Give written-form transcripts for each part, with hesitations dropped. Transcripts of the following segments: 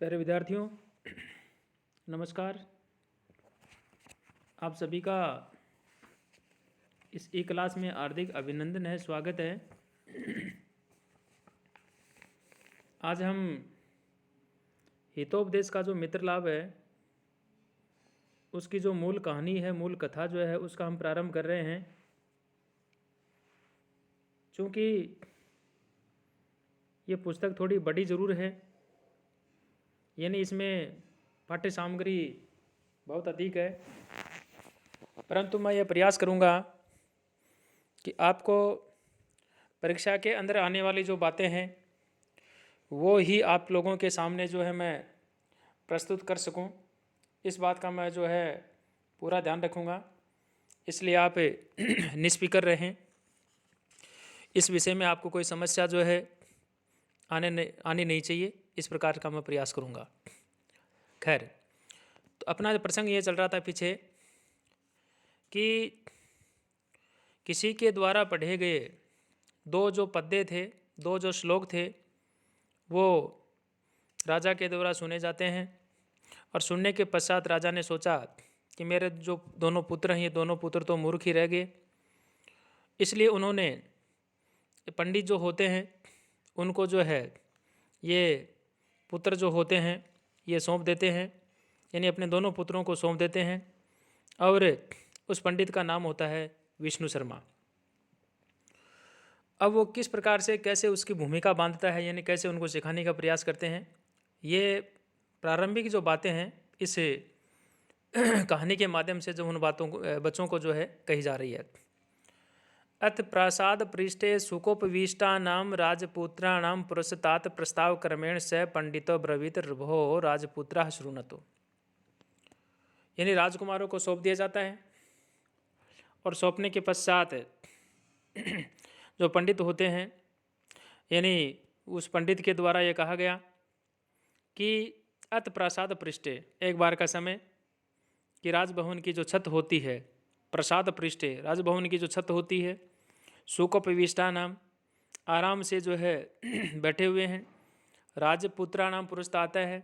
प्यारे विद्यार्थियों, नमस्कार। आप सभी का इस ई क्लास में हार्दिक अभिनंदन है, स्वागत है। आज हम हितोपदेश का जो मित्र लाभ है उसकी जो मूल कहानी है, मूल कथा जो है उसका हम प्रारंभ कर रहे हैं। चूँकि ये पुस्तक थोड़ी बड़ी ज़रूर है, यानी इसमें पाठ्य सामग्री बहुत अधिक है, परंतु मैं ये प्रयास करूँगा कि आपको परीक्षा के अंदर आने वाली जो बातें हैं वो ही आप लोगों के सामने जो है मैं प्रस्तुत कर सकूं। इस बात का मैं जो है पूरा ध्यान रखूंगा, इसलिए आप निष्फिक्र रहें। इस विषय में आपको कोई समस्या जो है आनी नहीं चाहिए, इस प्रकार का मैं प्रयास करूंगा। खैर, तो अपना जो प्रसंग ये चल रहा था पीछे कि किसी के द्वारा पढ़े गए दो जो पद्य थे, दो जो श्लोक थे, वो राजा के द्वारा सुने जाते हैं। और सुनने के पश्चात राजा ने सोचा कि मेरे जो दोनों पुत्र हैं, ये दोनों पुत्र तो मूर्ख ही रह गए। इसलिए उन्होंने पंडित जो होते हैं उनको जो है ये पुत्र जो होते हैं ये सौंप देते हैं, यानी अपने दोनों पुत्रों को सौंप देते हैं। और उस पंडित का नाम होता है विष्णु शर्मा। अब वो किस प्रकार से कैसे उसकी भूमिका बांधता है, यानी कैसे उनको सिखाने का प्रयास करते हैं, ये प्रारंभिक जो बातें हैं इस कहानी के माध्यम से जो उन बातों को बच्चों को जो है कही जा रही है। अथ प्रासाद पृष्ठे सुकोपविष्टानाम राजपुत्राणाम पुरस्तात प्रस्ताव क्रमेण स पंडितो ब्रवीत भो राजपुत्र शृणुतो। यानी राजकुमारों को सौंप दिया जाता है और सौंपने के पश्चात जो पंडित होते हैं, यानी उस पंडित के द्वारा ये कहा गया कि अत प्रासाद पृष्ठे, एक बार का समय कि राजभवन की जो छत होती है, प्रसाद पृष्ठे राजभवन की जो छत होती है, सुकोपविष्टा नाम आराम से जो है बैठे हुए हैं, राजपुत्रा नाम पुरुष आता है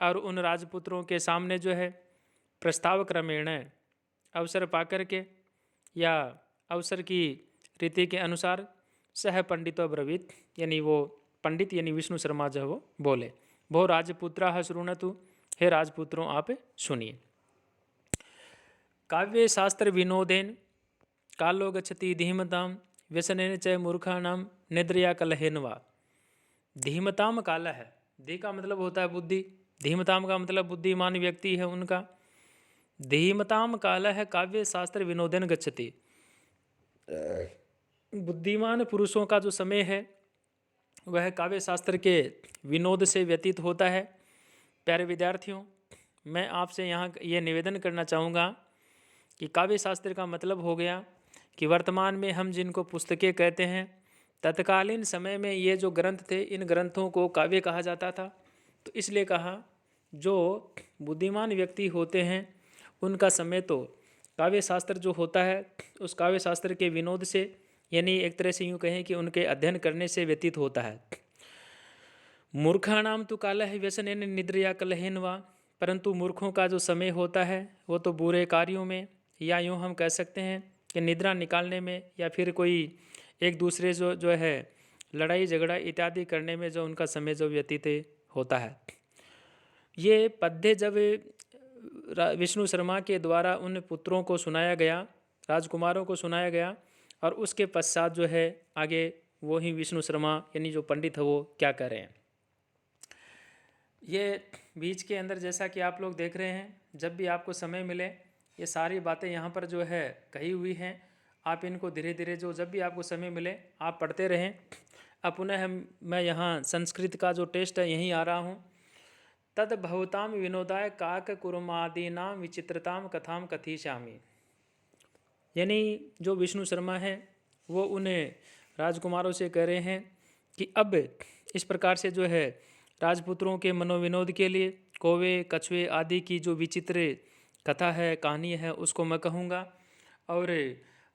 और उन राजपुत्रों के सामने जो है प्रस्ताव क्रमेण अवसर पाकर के या अवसर की रीति के अनुसार सह पंडितो ब्रवीत, यानी वो पंडित यानी विष्णु शर्मा जो वो बोले, भो राजपुत्रा शृणुतु, हे राजपुत्रों आप सुनिए। काव्य शास्त्र विनोदेन कालो गच्छति धीमताम व्यसनेन च मूर्खाणाम निद्रया कलहेन वा। धीमताम काल है, धी का मतलब होता है बुद्धि, धीमताम का मतलब बुद्धिमान व्यक्ति है उनका। धीमताम काल है काव्य शास्त्र विनोदेन गच्छति, बुद्धिमान पुरुषों का जो समय है वह काव्य शास्त्र के विनोद से व्यतीत होता है। प्यारे विद्यार्थियों, मैं आपसे यहाँ ये निवेदन करना चाहूँगा कि काव्य शास्त्र का मतलब हो गया कि वर्तमान में हम जिनको पुस्तकें कहते हैं, तत्कालीन समय में ये जो ग्रंथ थे इन ग्रंथों को काव्य कहा जाता था। तो इसलिए कहा जो बुद्धिमान व्यक्ति होते हैं उनका समय तो काव्य शास्त्र जो होता है उस काव्य शास्त्र के विनोद से, यानी एक तरह से यूँ कहें कि उनके अध्ययन करने से व्यतीत होता है। मूर्खाणाम तो काल है व्यसनेन निद्रया कलहेन वा, परंतु मूर्खों का जो समय होता है वो तो बुरे कार्यों में, या यूँ हम कह सकते हैं कि निद्रा निकालने में, या फिर कोई एक दूसरे जो है लड़ाई झगड़ा इत्यादि करने में जो उनका समय जो व्यतीत होता है। ये पद्य जब विष्णु शर्मा के द्वारा उन पुत्रों को सुनाया गया, राजकुमारों को सुनाया गया, और उसके पश्चात जो है आगे वो ही विष्णु शर्मा यानी जो पंडित है वो क्या कह रहे हैं। ये बीच के अंदर जैसा कि आप लोग देख रहे हैं, जब भी आपको समय मिले ये सारी बातें यहाँ पर जो है कही हुई हैं, आप इनको धीरे धीरे जो जब भी आपको समय मिले आप पढ़ते रहें। अब पुनः मैं यहाँ संस्कृत का जो टेस्ट है यहीं आ रहा हूँ। तद भवताम विनोदाय काक कुर्मादीनाम विचित्रताम कथाम कथयिष्यामि, यानी जो विष्णु शर्मा हैं वो उन्हें राजकुमारों से कह रहे हैं कि अब इस प्रकार से जो है राजपुत्रों के मनोविनोद के लिए कौवे कछुए आदि की जो विचित्र कथा है, कहानी है, उसको मैं कहूँगा। और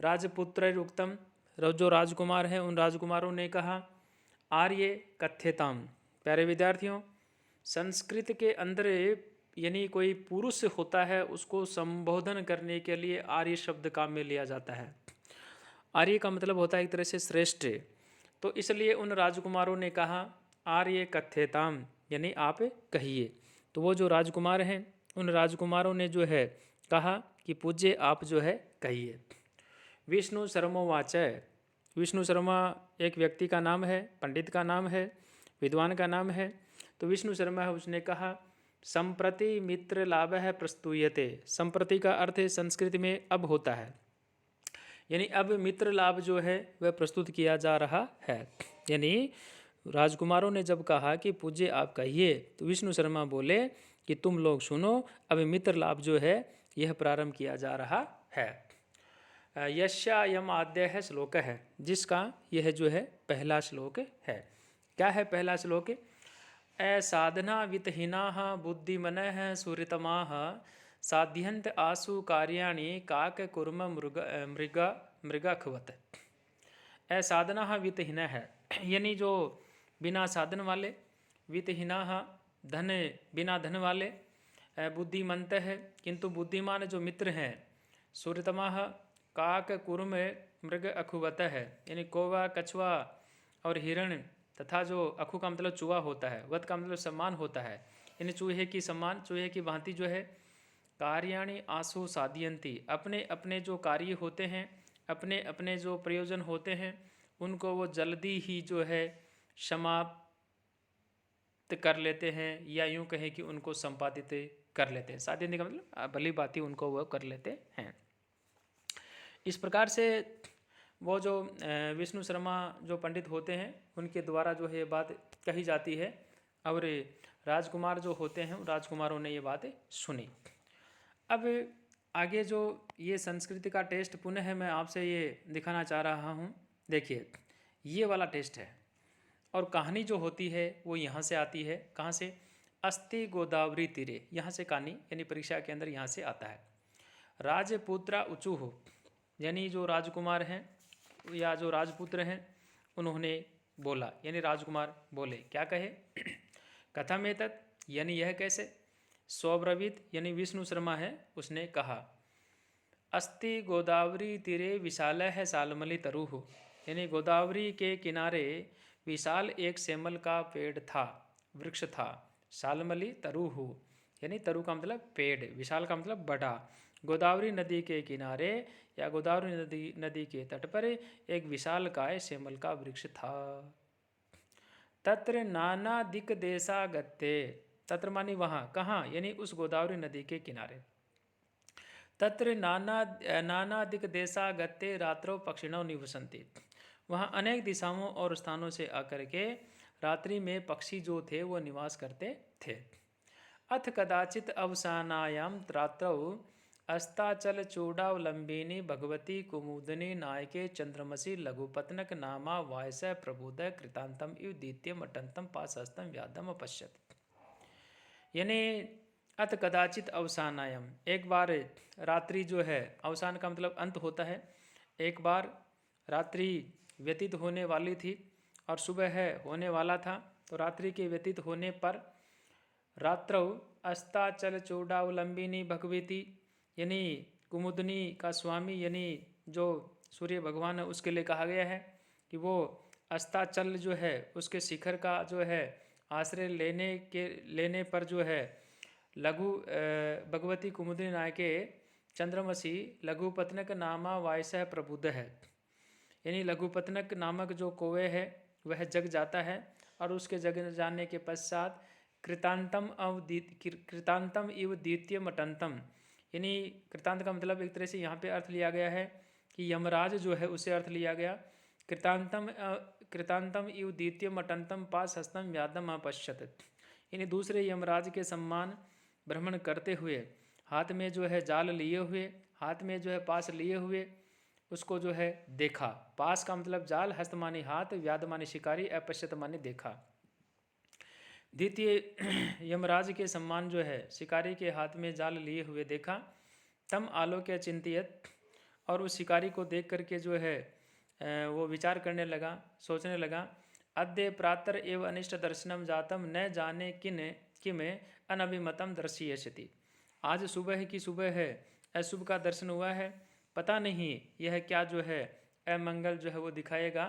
राजपुत्र उक्तम, जो राजकुमार हैं उन राजकुमारों ने कहा आर्य कथ्यताम। प्यारे विद्यार्थियों, संस्कृत के अंदर यानी कोई पुरुष होता है उसको संबोधन करने के लिए आर्य शब्द काम में लिया जाता है। आर्य का मतलब होता है एक तरह से श्रेष्ठ। तो इसलिए उन राजकुमारों ने कहा आर्य कथ्यताम, यानी आप कहिए। तो वो जो राजकुमार हैं उन राजकुमारों ने जो है कहा कि पूज्य आप जो है कहिए। विष्णु शर्मोवाच, विष्णु शर्मा एक व्यक्ति का नाम है, पंडित का नाम है, विद्वान का नाम है। तो विष्णु शर्मा है, उसने कहा संप्रति मित्र लाभ है प्रस्तुयते। संप्रति का अर्थ संस्कृत में अब होता है, यानी अब मित्र लाभ जो है वह प्रस्तुत किया जा रहा है। यानी राजकुमारों ने जब कहा कि पूज्य आप कहिए, तो विष्णु शर्मा बोले कि तुम लोग सुनो, अब मित्र लाभ जो है यह प्रारंभ किया जा रहा है। यस्यायम आद्य है श्लोक है, जिसका यह जो है पहला श्लोक है। क्या है पहला श्लोक? असाधना वितहीना बुद्धिमनः सुहृतमाः साध्यंत आसु कार्याणि काक कुर्म मृगखवत। असाधना वितहीन है, यानी जो बिना साधन वाले, वितहीना धन बिना धन वाले, बुद्धिमंत है किंतु बुद्धिमान जो मित्र हैं, सुहृतमा काक कुर्म मृग अखुवत है, यानी कौवा कछुआ और हिरण तथा जो अखु का मतलब चूहा होता है, वत का मतलब सम्मान होता है, यानी चूहे की सम्मान, चूहे की भांति जो है कार्याणि आसु साधयंती, अपने अपने जो कार्य होते हैं, अपने अपने जो प्रयोजन होते हैं, उनको वो जल्दी ही जो है समाप्त कर लेते हैं, या यूँ कहें कि उनको संपादित कर लेते हैं। साधयंती का मतलब भली बाती उनको वो कर लेते हैं। इस प्रकार से वो जो विष्णु शर्मा जो पंडित होते हैं उनके द्वारा जो है ये बात कही जाती है, और राजकुमार जो होते हैं राजकुमारों ने ये बात सुनी। अब आगे जो ये संस्कृति का टेस्ट पुनः मैं आपसे ये दिखाना चाह रहा हूँ। देखिए ये वाला टेस्ट है, और कहानी जो होती है वो यहाँ से आती है। कहाँ से? अस्ति गोदावरी तीरे, यहाँ से कहानी यानी परीक्षा के अंदर यहाँ से आता है। राजपुत्रा उचुः, यानी जो राजकुमार हैं या जो राजपुत्र हैं उन्होंने बोला, यानी राजकुमार बोले, क्या कहे? कथम एतत्, यानी यह कैसे? स्वब्रवीत, यानी विष्णु शर्मा है उसने कहा, अस्ति गोदावरी तीरे विशाल है सालमली तरुः, यानी गोदावरी के किनारे विशाल एक सेमल का पेड़ था, वृक्ष था। सालमली तरुः, यानी तरु का मतलब पेड़, विशाल का मतलब बड़ा। गोदावरी नदी के किनारे या गोदावरी नदी के तट पर एक विशाल काय सेमल का वृक्ष था। तत्र नाना दिक देशागत्ये, तत्र मानी वहाँ, कहाँ? यानी उस गोदावरी नदी के किनारे। तत्र नाना दिक देशागत्ये रात्रौ पक्षिणो निवसन्ति, वहाँ अनेक दिशाओं और स्थानों से आकर के रात्रि में पक्षी जो थे वो निवास करते थे। अथ कदाचित अवसानायाम रात्रौ अस्ताचल चूड़ावलंबिनी भगवती कुमुदनी नायके चंद्रमसी लघुपत्नक नामा वायस प्रबोध कृतांतम इव द्वितीय अटंतम पाशस्तम व्याधम अपश्यत। यानी अथ कदाचित अवसानायाम, एक बार रात्रि जो है, अवसान का मतलब अंत होता है, एक बार रात्रि व्यतीत होने वाली थी और सुबह होने वाला था। तो रात्रि के व्यतीत होने पर रात्रौ अस्ताचल चूड़ावलंबिनी भगवती, यानी कुमुदनी का स्वामी यानी जो सूर्य भगवान है उसके लिए कहा गया है कि वो अस्ताचल जो है उसके शिखर का जो है आश्रय लेने पर जो है लघु भगवती कुमुदनी नायके चंद्रमसी लघुपत्नक नामा वायस प्रबुद्ध है, यानी लघुपत्नक नामक जो कौवे है वह जग जाता है, और उसके जग जाने के पश्चात कृतांतम इव द्वितीय अटंतम, यानी कृतांत का मतलब एक तरह से यहाँ पे अर्थ लिया गया है कि यमराज जो है उसे अर्थ लिया गया। कृतांतम इव द्वितीय अटंतम पास हस्तम व्यादम अपश्यत, यानी दूसरे यमराज के सम्मान भ्रमण करते हुए हाथ में जो है जाल लिए हुए, हाथ में जो है पास लिए हुए उसको जो है देखा। पास का मतलब जाल, हस्त मानी हाथ, व्याद मानी शिकारी, अपश्यत मानी देखा। द्वितीय यमराज के सम्मान जो है शिकारी के हाथ में जाल लिए हुए देखा। तम आलोक्य चिंतियत, और उस शिकारी को देख करके जो है वो विचार करने लगा, सोचने लगा। अद्य प्रातर एव अनिष्ट दर्शनम जातम न जाने किमे अनभिमतम दर्शयति। आज सुबह की सुबह है अशुभ का दर्शन हुआ है, पता नहीं यह क्या जो है अमंगल जो है वो दिखाएगा,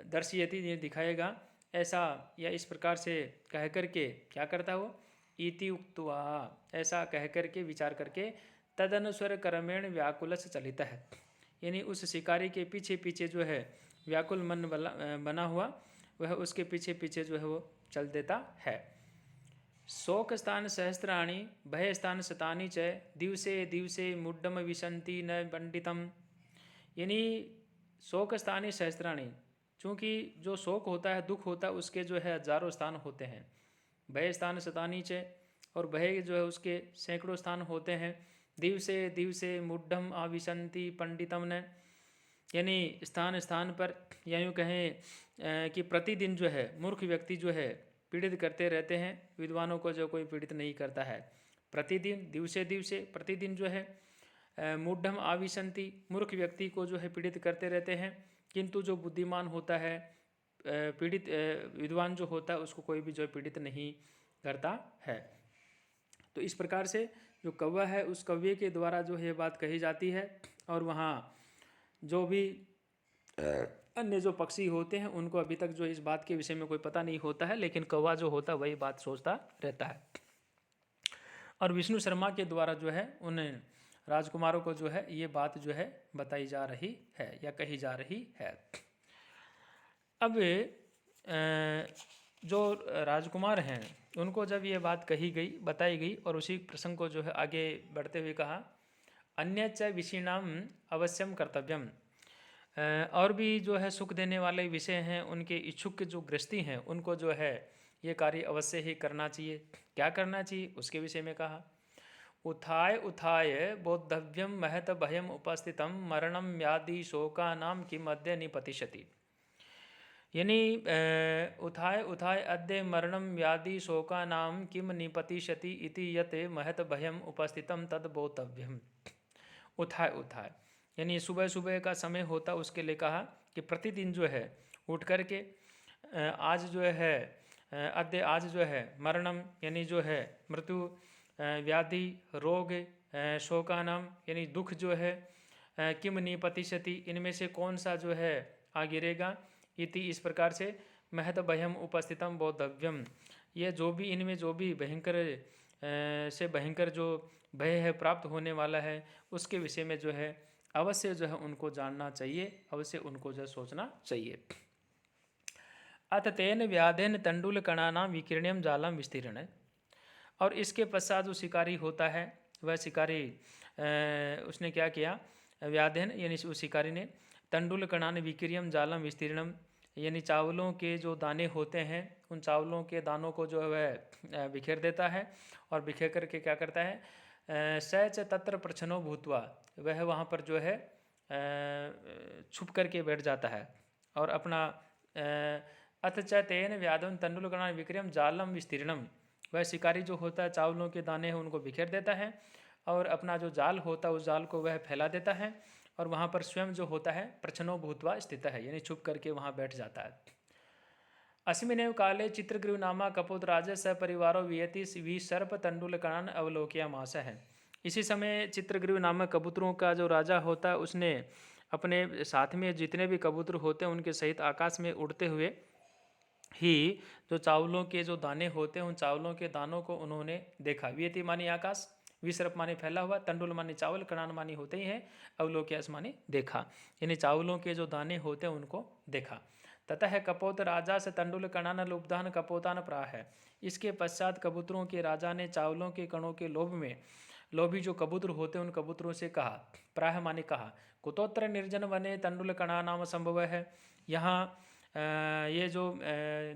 दर्शयति दिखाएगा, ऐसा या इस प्रकार से कह करके क्या करता वो, इति उक्त्वा ऐसा कह करके विचार करके तदनुस्वर कर्मेण व्याकुल से चलित है। यानी उस शिकारी के पीछे पीछे जो है व्याकुल मन बना हुआ वह उसके पीछे पीछे जो है वो चल देता है। शोक स्थान सहस्त्राणी भय स्थान शतानी च दिवसे दिवसे मुड्डम विशंति न पंडितम। यानी शोक स्थानी सहस्त्राणी, चूँकि जो शोक होता है दुख होता है उसके जो है हजारों स्थान होते हैं। भय स्थान शतानी च, और भय जो है उसके सैकड़ों स्थान होते हैं। दिवसे दिवसे मुड्ढम आविशंति पंडितम ने, यानी स्थान स्थान पर, या यूँ कहें कि प्रतिदिन जो है मूर्ख व्यक्ति जो है पीड़ित करते रहते हैं, विद्वानों को जो कोई पीड़ित नहीं करता है। प्रतिदिन दिवसे दिवसे प्रतिदिन जो है मूढ़म आविशंति, मूर्ख व्यक्ति को जो है पीड़ित करते रहते हैं, किंतु जो बुद्धिमान होता है पीड़ित विद्वान जो होता है उसको कोई भी जो पीड़ित नहीं करता है। तो इस प्रकार से जो कव्वा है उस कव्य के द्वारा जो है बात कही जाती है, और वहाँ जो भी अन्य जो पक्षी होते हैं उनको अभी तक जो इस बात के विषय में कोई पता नहीं होता है, लेकिन कौवा जो होता है वही बात सोचता रहता है। और विष्णु शर्मा के द्वारा जो है उन राजकुमारों को जो है ये बात जो है बताई जा रही है या कही जा रही है। अब जो राजकुमार हैं उनको जब ये बात कही गई बताई गई, और उसी प्रसंग को जो है आगे बढ़ते हुए कहा, अन्य च विषिणाम अवश्यम कर्तव्यम, और भी जो है सुख देने वाले विषय हैं उनके इच्छुक के जो गृहस्थी हैं उनको जो है ये कार्य अवश्य ही करना चाहिए। क्या करना चाहिए उसके विषय में कहा, उत्थाय उत्थाय बोद्धव्यम महत भयम उपस्थितम मरणम व्याधि शोका नाम किम अद्य निपतिष्यति। यानी उत्थाय उत्थाय अद्य मरणम व्याधि शोका नाम किम निपतिष्यति इति यत महत भयम उपस्थितम तद बोद्धव्यम। उत्थाय उत्थाय यानी सुबह सुबह का समय होता उसके लिए कहा कि प्रतिदिन जो है उठ करके आज जो है अद्य आज जो है मरणम यानी जो है मृत्यु, व्याधि रोग, शोकानाम यानी दुख जो है, किम निपतिष्यति इनमें से कौन सा जो है आ गिरेगा, इति इस प्रकार से महत भयम उपस्थितम बोद्धव्यम, ये जो भी इनमें जो भी भयंकर से भयंकर जो भय है प्राप्त होने वाला है उसके विषय में जो है अवश्य जो है उनको जानना चाहिए, अवश्य उनको जो सोचना चाहिए। अत तेन व्याधेन तंडुल कणानाम विकीर्ण्यम जालम विस्तीर्ण। और इसके पश्चात जो शिकारी होता है वह शिकारी उसने क्या किया, व्याधेन यानी उस शिकारी ने तंडुल कणान विकीर्यम जालम विस्तीर्णम, यानी चावलों के जो दाने होते हैं उन चावलों के दानों को जो है वह बिखेर देता है, और बिखेर करके क्या करता है, सहच तत्र प्रच्छनो भूतवा, वह वहाँ पर जो है छुप करके बैठ जाता है, और अपना अथ च तेन व्याधन तंडुलकणान विक्रम जालम विस्तीर्णम, वह शिकारी जो होता है चावलों के दाने हैं उनको बिखेर देता है, और अपना जो जाल होता है उस जाल को वह फैला देता है, और वहाँ पर स्वयं जो होता है प्रच्छनो भूतवा स्थित है, यानी छुप करके वहाँ बैठ जाता है। अस्मिनेव काले चित्रगृह नामा कपोतराज सपरिवारो वियति विसर्प तंडुलकणान अवलोक्यामास है। इसी समय चित्रगृह नामक कबूतरों का जो राजा होता है उसने अपने साथ में जितने भी कबूतर होते हैं उनके सहित आकाश में उड़ते हुए ही जो चावलों के जो दाने होते हैं उन चावलों के दानों को उन्होंने देखा। वियति मानी आकाश, विसर्प माने फैला हुआ, तंडुल मानी चावल, कणान मानी होते ही हैं, अवलोक्यास माने देखा, यानी चावलों के जो दाने होते हैं उनको देखा। ततः कपोत राजा से तंडुल कणान लुब्धान कपोतान प्राह है। इसके पश्चात कबूतरों के राजा ने चावलों के कणों के लोभ में लोभी जो कबूतर होते हैं उन कबूतरों से कहा, प्राह माने कहा, कुतोत्र निर्जन वने तंडुल कणा नाम संभव है। यहाँ ये जो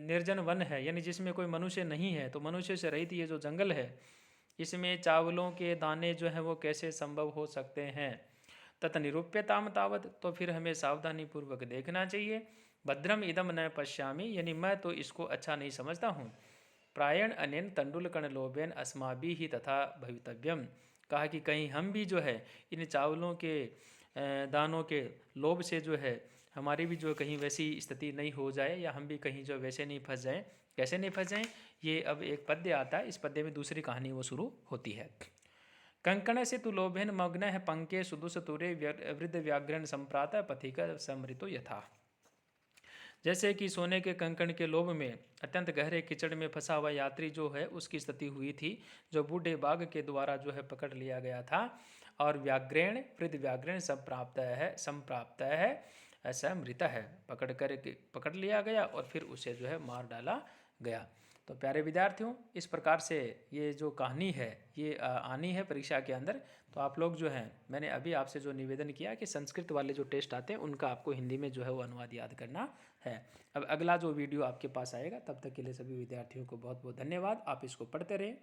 निर्जन वन है यानी जिसमें कोई मनुष्य नहीं है, तो मनुष्य से रहित ये जो जंगल है इसमें चावलों के दाने जो हैं वो कैसे संभव हो सकते हैं। तत् निरूप्यताम तावत, तो फिर हमें सावधानी पूर्वक देखना चाहिए। भद्रम इदम न पश्यामि, यानी मैं तो इसको अच्छा नहीं समझता हूँ। प्रायण अनेन तंडुलकण लोभेन अस्माभि ही तथा भवितव्यम, कहा कि कहीं हम भी जो है इन चावलों के दानों के लोभ से जो है हमारी भी जो कहीं वैसी स्थिति नहीं हो जाए या हम भी कहीं जो वैसे नहीं फंस जाएं। कैसे नहीं फंस जाएं, ये अब एक पद्य आता है, इस पद्य में दूसरी कहानी वो शुरू होती है। कंकण से तु लोभेन मग्न है पंके सुदुस तुरे वृद्ध व्याघ्रण संप्रात पथिक समृतो यथा। जैसे कि सोने के कंकण के लोभ में अत्यंत गहरे कीचड़ में फंसा हुआ यात्री जो है उसकी स्थिति हुई थी, जो बूढ़े बाघ के द्वारा जो है पकड़ लिया गया था, और व्याघ्रेण वृद्ध व्याघ्रेण संप्राप्त है, ऐसा मृत है, पकड़ लिया गया और फिर उसे जो है मार डाला गया। तो प्यारे विद्यार्थियों, इस प्रकार से ये जो कहानी है ये आनी है परीक्षा के अंदर। तो आप लोग जो हैं, मैंने अभी आपसे जो निवेदन किया कि संस्कृत वाले जो टेस्ट आते हैं उनका आपको हिंदी में जो है वो अनुवाद याद करना है। अब अगला जो वीडियो आपके पास आएगा, तब तक के लिए सभी विद्यार्थियों को बहुत बहुत धन्यवाद। आप इसको पढ़ते रहें।